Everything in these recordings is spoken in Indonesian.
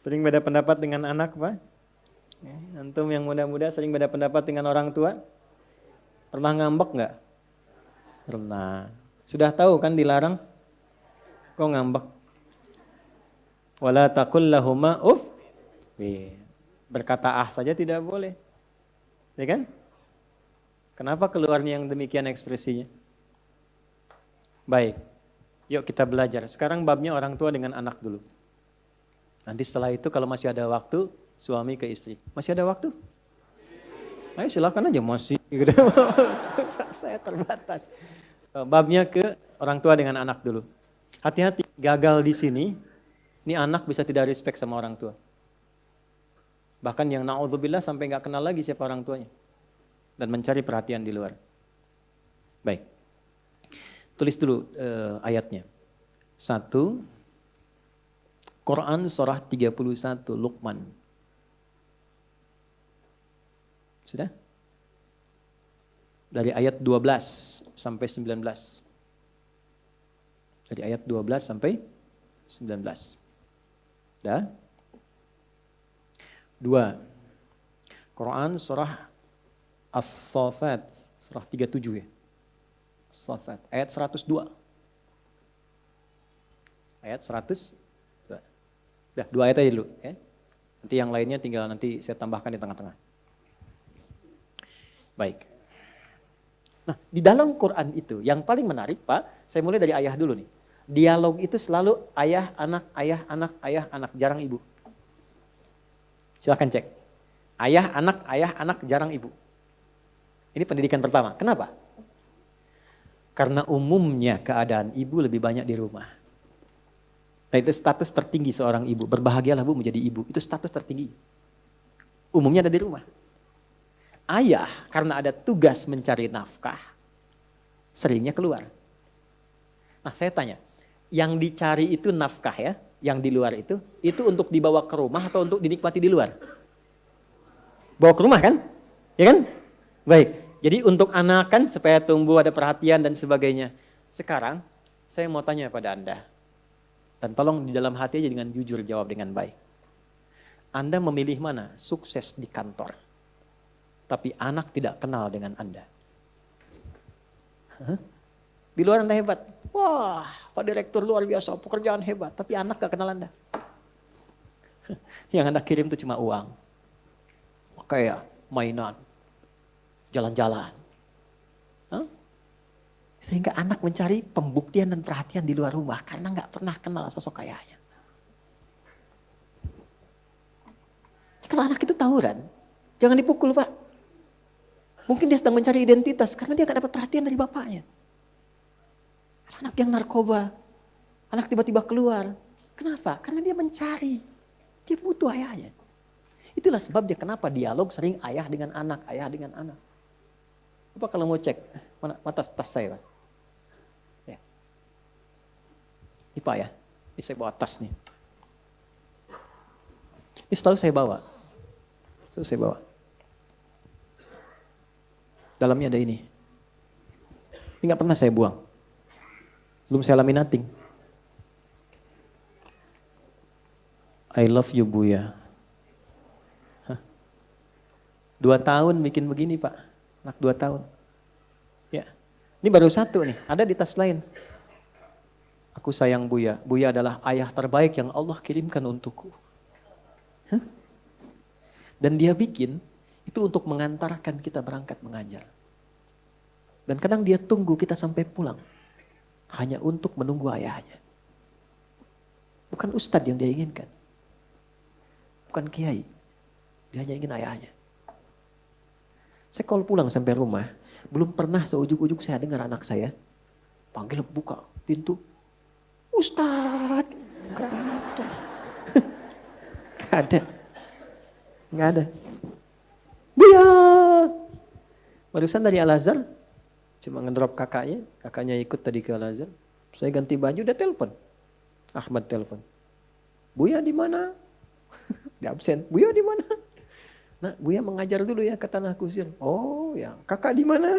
Sering beda pendapat dengan anak, Pak? Antum yang muda-muda sering beda pendapat dengan orang tua? Pernah ngambek nggak? Pernah. Sudah tahu kan dilarang? Kok ngambek? Wala taqul lahuma uff. Berkata saja tidak boleh. Ya kan? Kenapa keluarnya yang demikian ekspresinya? Baik. Yuk kita belajar. Sekarang babnya orang tua dengan anak dulu. Nanti setelah itu kalau masih ada waktu, suami ke istri. Masih ada waktu? Ayo silakan aja masih. Saya terbatas. Babnya ke orang tua dengan anak dulu. Hati-hati, gagal di sini, ini anak bisa tidak respect sama orang tua. Bahkan yang na'udzubillah sampai nggak kenal lagi siapa orang tuanya. Dan mencari perhatian di luar. Baik. Tulis dulu ayatnya. 1. Quran surah 31 Luqman. Sudah? Dari ayat 12 sampai 19. Dari ayat 12 sampai 19. Dah? 2. Quran surah As-Saffat, surah 37 ya. As-Saffat, ayat 102. Ayat 102. Dah, 2 ayat aja dulu ya. Nanti yang lainnya tinggal nanti saya tambahkan di tengah-tengah. Baik. Nah, di dalam Quran itu yang paling menarik, Pak, saya mulai dari ayah dulu nih. Dialog itu selalu ayah, anak, jarang ibu. Silakan cek. Ayah, anak, jarang ibu. Ini pendidikan pertama. Kenapa? Karena umumnya keadaan ibu lebih banyak di rumah. Nah, itu status tertinggi seorang ibu. Berbahagialah Bu menjadi ibu. Itu status tertinggi. Umumnya ada di rumah. Ayah karena ada tugas mencari nafkah, seringnya keluar. Nah, saya tanya, yang dicari itu nafkah ya, yang di luar itu untuk dibawa ke rumah atau untuk dinikmati di luar? Bawa ke rumah kan? Ya kan? Baik, jadi untuk anak kan supaya tumbuh ada perhatian dan sebagainya. Sekarang saya mau tanya pada Anda, dan tolong di dalam hati aja dengan jujur jawab dengan baik. Anda memilih mana? Sukses di kantor, tapi anak tidak kenal dengan Anda. Di luar Anda hebat. Wah, Pak Direktur luar biasa, pekerjaan hebat. Tapi anak gak kenal Anda. Yang Anda kirim itu cuma uang. Kayak mainan, jalan-jalan. Sehingga anak mencari pembuktian dan perhatian di luar rumah karena gak pernah kenal sosok ayahnya. Kalau anak itu tawuran, jangan dipukul Pak. Mungkin dia sedang mencari identitas karena dia gak dapat perhatian dari bapaknya. Anak yang narkoba, anak tiba-tiba keluar. Kenapa? Karena dia mencari. Dia butuh ayahnya. Itulah sebabnya kenapa dialog sering ayah dengan anak, ayah dengan anak. Bapak kalau mau cek, mana tas saya Pak? Ya. Ini Pak ya, ini saya bawa tas nih. Ini selalu saya bawa. Dalamnya ada ini. Ini gak pernah saya buang. Belum saya laminating. I love you Buya. 2 tahun bikin begini Pak. Anak 2 tahun. Ya. Ini baru 1 nih. Ada di tas lain. Aku sayang Buya. Buya adalah ayah terbaik yang Allah kirimkan untukku. Dan dia bikin itu untuk mengantarkan kita berangkat mengajar. Dan kadang dia tunggu kita sampai pulang. Hanya untuk menunggu ayahnya. Bukan ustadz yang dia inginkan. Bukan kiai. Dia hanya ingin ayahnya. Saya kalau pulang sampai rumah, belum pernah seujug-ujug saya dengar anak saya panggil buka pintu. Ustadz. Gak ada. Buya. Barusan dari Al-Azhar, cuma ngedrop kakaknya ikut tadi ke Al-Azhar. Saya ganti baju, udah telepon. Ahmad telepon. Buya di mana? Di absen. Buya di mana? Nah, Buya mengajar dulu ya ke Tanah Kusir. Oh ya, kakak di mana?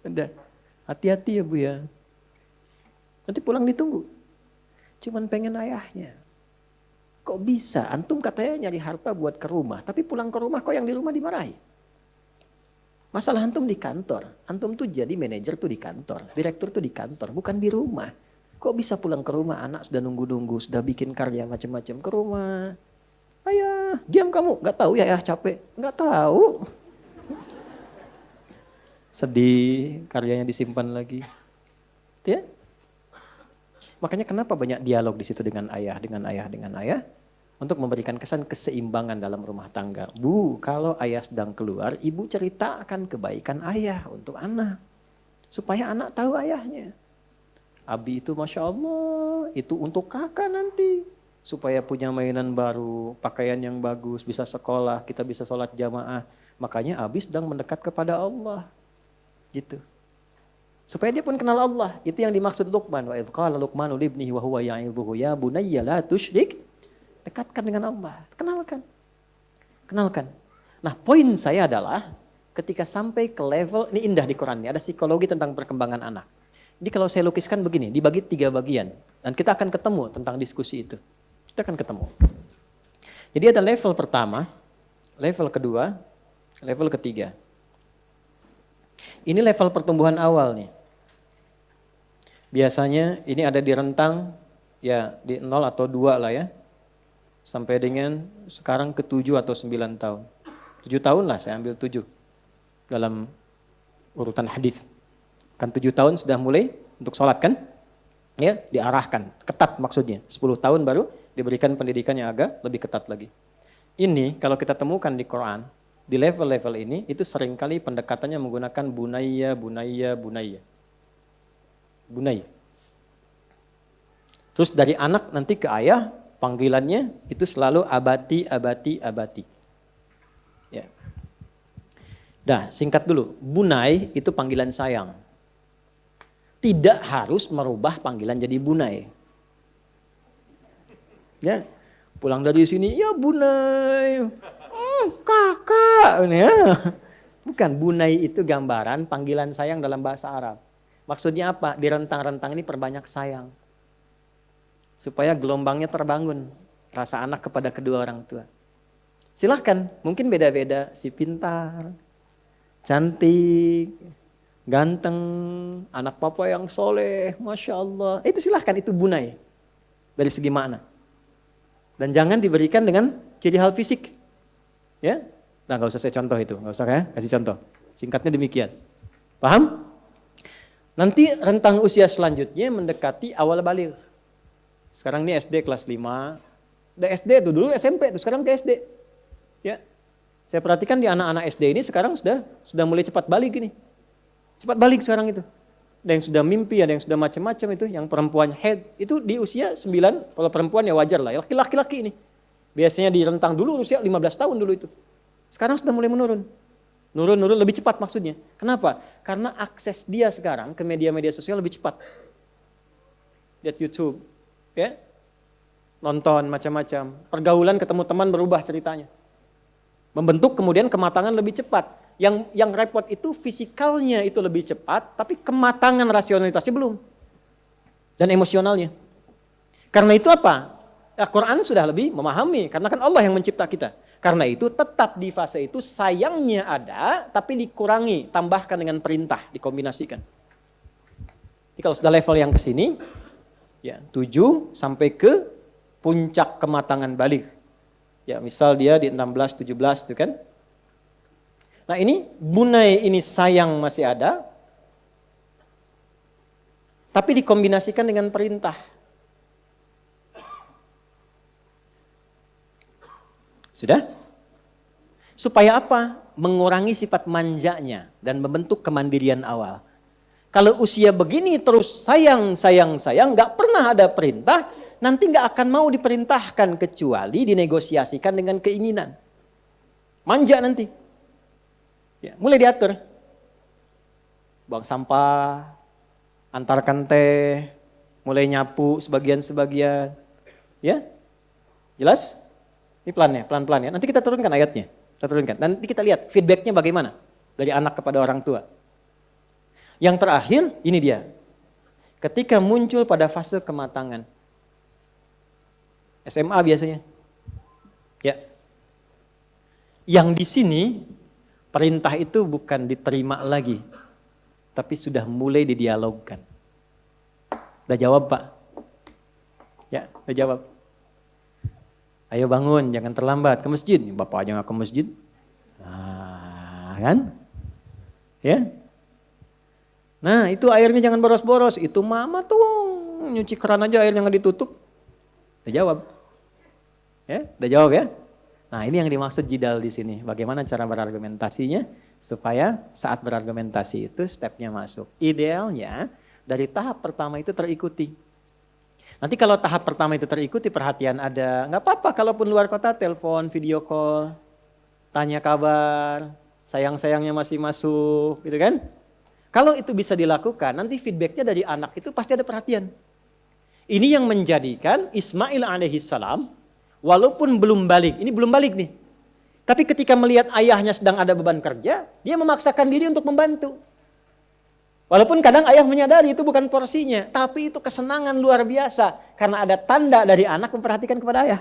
Udah. Hati-hati ya Buya. Nanti pulang ditunggu. Cuman pengen ayahnya. Kok bisa? Antum katanya nyari harta buat ke rumah, tapi pulang ke rumah kok yang di rumah dimarahi? Masalah antum di kantor. Antum tuh jadi manajer tuh di kantor, direktur tuh di kantor, bukan di rumah. Kok bisa pulang ke rumah, anak sudah nunggu-nunggu, sudah bikin karya macam-macam ke rumah. Ayah, diam kamu, nggak tahu ya ayah capek, nggak tahu. Sedih, karyanya disimpan lagi. Ya? Makanya kenapa banyak dialog di situ dengan ayah, dengan ayah, dengan ayah. Untuk memberikan kesan keseimbangan dalam rumah tangga. Bu, kalau ayah sedang keluar, ibu ceritakan kebaikan ayah untuk anak. Supaya anak tahu ayahnya. Abi itu Masya Allah, itu untuk kakak nanti. Supaya punya mainan baru, pakaian yang bagus, bisa sekolah, kita bisa sholat jamaah. Makanya Abi sedang mendekat kepada Allah. Gitu. Supaya dia pun kenal Allah. Itu yang dimaksud Luqman. Wa idh qala Luqmanu libnihi wa huwa ya'idhuhu ya bunayya la tusyrik. Dekatkan dengan Allah. Kenalkan. Kenalkan. Nah, poin saya adalah ketika sampai ke level, ini indah di Quran, ada psikologi tentang perkembangan anak. Jadi kalau saya lukiskan begini, dibagi 3 bagian. Dan kita akan ketemu tentang diskusi itu. Kita akan ketemu. Jadi ada level pertama, level kedua, level ketiga. Ini level pertumbuhan awal nih. Biasanya ini ada di rentang ya di 0 atau 2 lah ya. Sampai dengan sekarang ke 7 atau 9 tahun. 7 tahun lah saya ambil 7 dalam urutan hadis. Kan 7 tahun sudah mulai untuk sholat kan? Ya, diarahkan, ketat maksudnya. 10 tahun baru diberikan pendidikan yang agak lebih ketat lagi. Ini kalau kita temukan di Quran, di level-level ini itu seringkali pendekatannya menggunakan bunayya, bunayya, bunayya. Bunayya. Terus dari anak nanti ke ayah, panggilannya itu selalu abati, abati, abati. Ya. Nah, singkat dulu. Bunai itu panggilan sayang. Tidak harus merubah panggilan jadi bunai. Ya, pulang dari sini, ya bunai, kakak. Ya. Bukan, bunai itu gambaran panggilan sayang dalam bahasa Arab. Maksudnya apa? Di rentang-rentang ini perbanyak sayang. Supaya gelombangnya terbangun. Rasa anak kepada kedua orang tua. Silahkan, mungkin beda-beda. Si pintar, cantik, ganteng, anak papa yang soleh, Masya Allah. Itu silahkan, itu bunai. Dari segi makna. Dan jangan diberikan dengan ciri hal fisik. Ya, nah gak usah saya contoh itu. Gak usah ya, kasih contoh. Singkatnya demikian. Paham? Nanti rentang usia selanjutnya mendekati awal baligh. Sekarang ini SD kelas 5. Udah SD tuh, dulu SMP tuh, sekarang ke SD. Ya. Saya perhatikan di anak-anak SD ini sekarang sudah mulai cepat balik ini. Cepat balik sekarang itu. Ada yang sudah mimpi, ada yang sudah macam-macam itu, yang perempuan head itu di usia 9, kalau perempuan ya wajar lah, laki-laki ini. Biasanya di rentang dulu usia 15 tahun dulu itu. Sekarang sudah mulai menurun. Nurun lebih cepat maksudnya. Kenapa? Karena akses dia sekarang ke media-media sosial lebih cepat. Lihat YouTube. Ya, nonton macam-macam, pergaulan ketemu teman berubah ceritanya, membentuk kemudian kematangan lebih cepat. Yang repot itu fisikalnya itu lebih cepat, tapi kematangan rasionalitasnya belum, dan emosionalnya. Karena itu apa? Al-Quran sudah lebih memahami, karena kan Allah yang mencipta kita. Karena itu tetap di fase itu sayangnya ada, tapi dikurangi, tambahkan dengan perintah, dikombinasikan. Jadi kalau sudah level yang ke sini, ya, 7 sampai ke puncak kematangan balik. Ya, misal dia di 16, 17 itu kan. Nah, ini bunai ini sayang masih ada. Tapi dikombinasikan dengan perintah. Sudah? Supaya apa? Mengurangi sifat manjanya dan membentuk kemandirian awal. Kalau usia begini terus sayang, gak pernah ada perintah, nanti gak akan mau diperintahkan kecuali dinegosiasikan dengan keinginan. Manja nanti. Ya, mulai diatur. Buang sampah, antarkan teh, mulai nyapu sebagian-sebagian. Ya, jelas? Ini plannya, pelan-pelan ya. Nanti kita turunkan ayatnya. Nanti kita lihat feedbacknya bagaimana dari anak kepada orang tua. Yang terakhir, ini dia. Ketika muncul pada fase kematangan. SMA biasanya. Yang di sini perintah itu bukan diterima lagi, tapi sudah mulai didialogkan. Udah jawab Pak? Ya, udah jawab. Ayo bangun, jangan terlambat ke masjid. Bapaknya nggak ke masjid. Nah, kan? Ya. Nah, itu airnya jangan boros-boros. Itu mama tuh nyuci keran aja airnya nggak ditutup. Udah jawab. Ya, udah jawab ya. Nah, ini yang dimaksud jidal di sini. Bagaimana cara berargumentasinya supaya saat berargumentasi itu stepnya masuk. Idealnya dari tahap pertama itu terikuti. Nanti kalau tahap pertama itu terikuti, perhatian ada, nggak apa-apa kalaupun luar kota, telepon, video call, tanya kabar, sayang-sayangnya masih masuk, gitu kan? Kalau itu bisa dilakukan, nanti feedbacknya dari anak itu pasti ada perhatian. Ini yang menjadikan Ismail alaihissalam, walaupun belum balik, ini belum balik nih. Tapi ketika melihat ayahnya sedang ada beban kerja, dia memaksakan diri untuk membantu. Walaupun kadang ayah menyadari itu bukan porsinya, tapi itu kesenangan luar biasa. Karena ada tanda dari anak memperhatikan kepada ayah.